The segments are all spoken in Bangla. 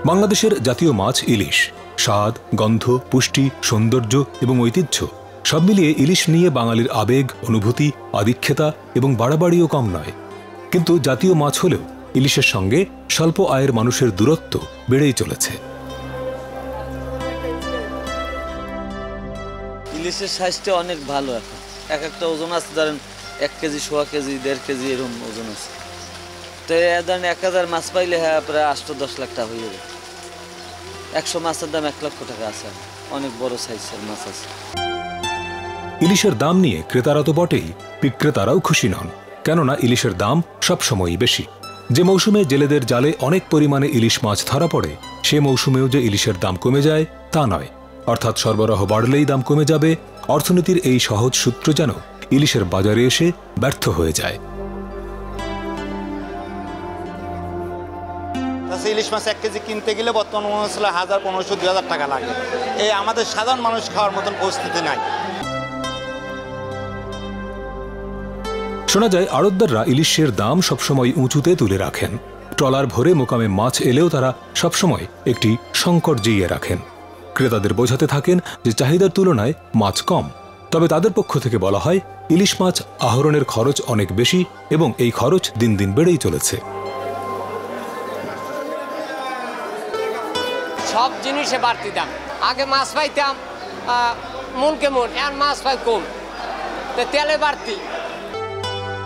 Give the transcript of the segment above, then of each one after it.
বাংলাদেশের জাতীয় মাছ ইলিশ। স্বাদ, গন্ধ, পুষ্টি, সৌন্দর্য এবং ঐতিহ্য সব মিলিয়ে ইলিশ নিয়ে বাঙালির আবেগ, অনুভূতি, আদিক্ষেতা এবং বাড়াবাড়িও কম নয়। কিন্তু জাতীয় মাছ হলেও ইলিশের সঙ্গে স্বল্প আয়ের মানুষের দূরত্ব বেড়েই চলেছে। ইলিশের সাইজটা অনেক ভালো। এখন এক একটা ওজন আছে, ধরেন 1 কেজি, 1.5 কেজি, 1.5 কেজি এরকম ওজন আছে। তো ধরেন 1000 মাছ পাইলে হ্যাঁ প্রায় 8-10 লাখ টাকা হয়ে যাবে। 100 মাছের দাম 1 লক্ষ টাকা আছে। অনেক বড় সাইজের মাছ আছে। ইলিশের দাম নিয়ে ক্রেতারা তো বটেই, বিক্রেতারাও খুশি নন, কেননা ইলিশের দাম সবসময়ই বেশি। যে মৌসুমে জেলেদের জালে অনেক পরিমাণে ইলিশ মাছ ধরা পড়ে, সে মৌসুমেও যে ইলিশের দাম কমে যায় তা নয়। অর্থাৎ সরবরাহ বাড়লেই দাম কমে যাবে, অর্থনীতির এই সহজ সূত্র যেন ইলিশের বাজারে এসে ব্যর্থ হয়ে যায়। ইলিশ মাছ 1 কেজি কিনতে গেলে বর্তমান মনে হচ্ছিল 1000, 1500, 2000 টাকা লাগে। এই আমাদের সাধারণ মানুষ খাওয়ার মতন পরিস্থিতি নাই। শোনা যায় আড়তদাররা ইলিশের দাম সবসময় উঁচুতে তুলে রাখেন। ট্রলার ভরে মোকামে মাছ এলেও তারা সবসময় একটি সংকট জিইয়ে রাখেন। ক্রেতাদের বোঝাতে থাকেন যে চাহিদার তুলনায় মাছ কম। তবে তাদের পক্ষ থেকে বলা হয় ইলিশ মাছ আহরণের খরচ অনেক বেশি এবং এই খরচ দিন দিন বেড়েই চলেছে। সব জিনিসে বাড়তি দাম। আগে মাছ পাইতাম মন কেমন, আর মাছ পাই কম, তেলে বাড়তি।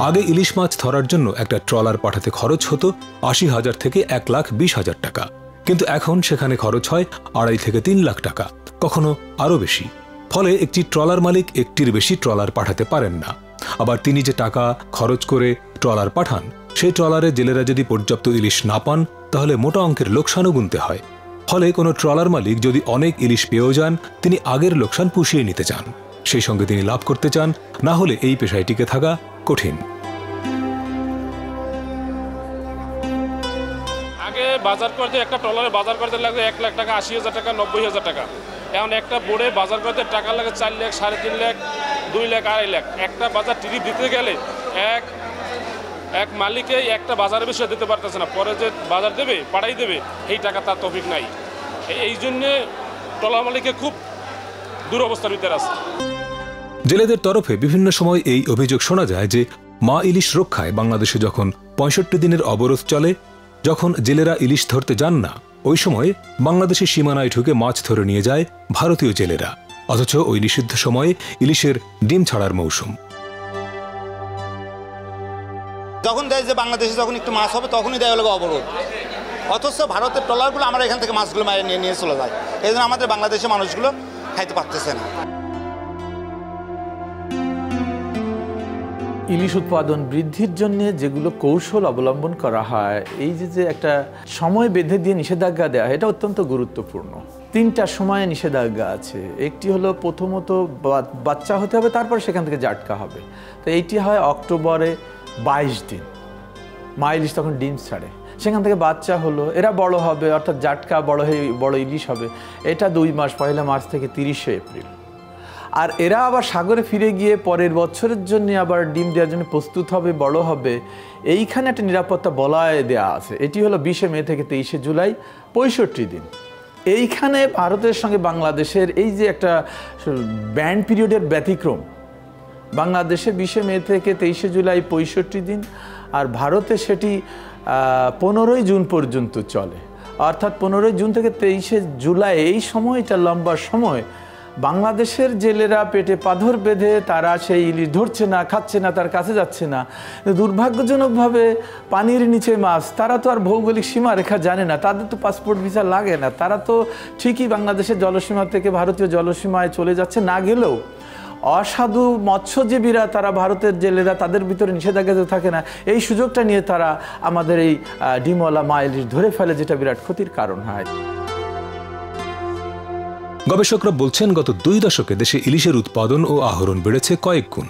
আগে ইলিশ মাছ ধরার জন্য একটা ট্রলার পাঠাতে খরচ হতো 80,000 থেকে 1,20,000 টাকা, কিন্তু এখন সেখানে খরচ হয় 2.5 থেকে 3 লাখ টাকা, কখনো আরও বেশি। ফলে একটি ট্রলার মালিক একটির বেশি ট্রলার পাঠাতে পারেন না। আবার তিনি যে টাকা খরচ করে ট্রলার পাঠান, সেই ট্রলারে জেলেরা যদি পর্যাপ্ত ইলিশ না পান, তাহলে মোটা অঙ্কের লোকসানও গুনতে হয়। ফলে কোনো ট্রলার মালিক যদি অনেক ইলিশ পেয়েও যান, তিনি আগের লোকসান পুষিয়ে নিতে চান, সেই সঙ্গে তিনি লাভ করতে চান, না হলে এই পেশায় টিকে থাকা কঠিন। আগে বাজার করতে একটা ট্রলারে বাজার করতে লাগবে 1 লাখ টাকা, 80,000 টাকা, 90,000 টাকা। এখন একটা বোর্ডে বাজার করতে টাকা লাগে 4 লাখ, 3.5 লাখ, 2 লাখ, 2.5 লাখ। একটা বাজার টিকিট দিতে গেলে এক মালিকে একটা বাজারের বেশি দিতে পারতেছে না। পরে যে বাজার দেবে, পাড়াই দেবে, এই টাকা তার তৌফিক নাই। এই জন্যে ট্রলার মালিকে খুব দুরবস্থার ভিতরে আছে। জেলেদের তরফে বিভিন্ন সময় এই অভিযোগ শোনা যায় যে মা ইলিশ রক্ষায় বাংলাদেশে যখন 65 দিনের অবরোধ চলে, যখন জেলেরা ইলিশ ধরতে যান না, ওই সময় বাংলাদেশের সীমানায় ঢুকে মাছ ধরে নিয়ে যায় ভারতীয় জেলেরা, অথচ ওই নিষিদ্ধ সময়ে ইলিশের ডিম ছাড়ার মৌসুম। যখন দেয় যে বাংলাদেশে যখন একটু মাছ হবে, তখনই দেয় হলো অবরোধ। অথচ ভারতের ট্রলারগুলো আমরা এখান থেকে মাছগুলো নিয়ে চলে যায়। এই জন্য আমাদের বাংলাদেশের মানুষগুলো খাইতে পারতেছে না। ইলিশ উৎপাদন বৃদ্ধির জন্য যেগুলো কৌশল অবলম্বন করা হয়, এই যে একটা সময় বেঁধে দিয়ে নিষেধাজ্ঞা দেওয়া, এটা অত্যন্ত গুরুত্বপূর্ণ। 3টা সময়ে নিষেধাজ্ঞা আছে। একটি হলো প্রথমত বাচ্চা হতে হবে, তারপর সেখান থেকে জাটকা হবে। তো এইটি হয় অক্টোবরে 22 দিন, মা ইলিশ তখন ডিম ছাড়ে, সেখান থেকে বাচ্চা হলো, এরা বড় হবে, অর্থাৎ জাটকা বড় ইলিশ হবে। এটা 2 মাস, 1 মার্চ থেকে 30 এপ্রিল। আর এরা আবার সাগরে ফিরে গিয়ে পরের বছরের জন্য আবার ডিম দেওয়ার জন্য প্রস্তুত হবে, বড় হবে। এইখানে একটা নিরাপত্তা বলয় দেওয়া আছে। এটি হলো 20 মে থেকে 23 জুলাই, 65 দিন। এইখানে ভারতের সঙ্গে বাংলাদেশের এই যে একটা ব্যান্ড পিরিয়ডের ব্যতিক্রম, বাংলাদেশে 20 মে থেকে 23 জুলাই 65 দিন, আর ভারতে সেটি 15 জুন পর্যন্ত চলে। অর্থাৎ 15 জুন থেকে 23 জুলাই, এই সময়টা লম্বা সময় বাংলাদেশের জেলেরা পেটে পাথর বেঁধে তারা সেই ইলিশ ধরছে না, খাচ্ছে না, তার কাছে যাচ্ছে না। দুর্ভাগ্যজনকভাবে পানির নিচে মাছ, তারা তো আর ভৌগোলিক সীমারেখা জানে না, তাদের তো পাসপোর্ট ভিসা লাগে না, তারা তো ঠিকই বাংলাদেশের জলসীমা থেকে ভারতীয় জলসীমায় চলে যাচ্ছে। না গেলেও অসাধু মৎস্যজীবীরা, তারা ভারতের জেলেরা, তাদের ভিতরে নিষেধাজ্ঞা থাকে না, এই সুযোগটা নিয়ে তারা আমাদের এই ডিমওয়ালা মা ইলিশ ধরে ফেলে, যেটা বিরাট ক্ষতির কারণ হয়। গবেষকরা বলছেন, গত 2 দশকে দেশে ইলিশের উৎপাদন ও আহরণ বেড়েছে কয়েক গুণ।